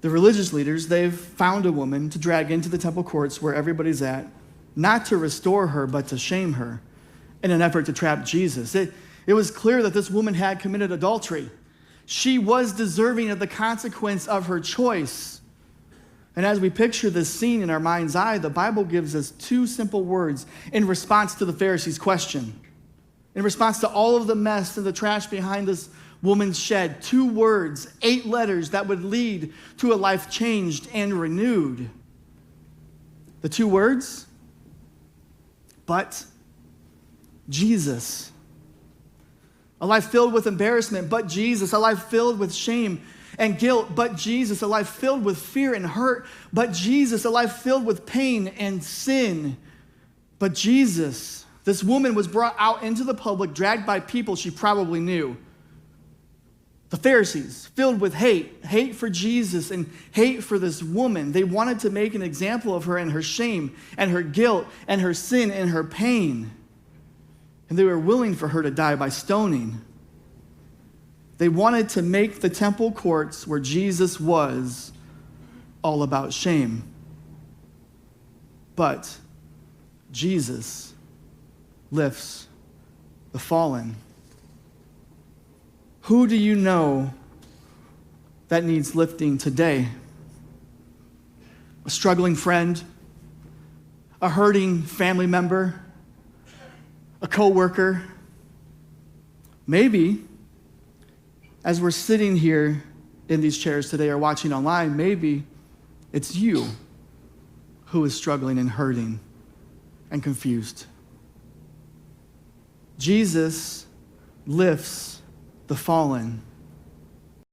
The religious leaders, they've found a woman to drag into the temple courts where everybody's at, not to restore her, but to shame her in an effort to trap Jesus. It was clear that this woman had committed adultery. She was deserving of the consequence of her choice. And as we picture this scene in our mind's eye, the Bible gives us two simple words in response to the Pharisees' question. In response to all of the mess and the trash behind this woman's shed, 2 words, 8 letters that would lead to a life changed and renewed. The 2 words, but Jesus. A life filled with embarrassment, but Jesus. A life filled with shame and guilt, but Jesus. A life filled with fear and hurt, but Jesus. A life filled with pain and sin, but Jesus. This woman was brought out into the public, dragged by people she probably knew. The Pharisees, filled with hate for Jesus and hate for this woman. They wanted to make an example of her and her shame and her guilt and her sin and her pain. And they were willing for her to die by stoning. They wanted to make the temple courts where Jesus was all about shame. But Jesus lifts the fallen. Who do you know that needs lifting today? A struggling friend, a hurting family member, a coworker. Maybe, as we're sitting here in these chairs today or watching online, maybe it's you who is struggling and hurting and confused. Jesus lifts the fallen.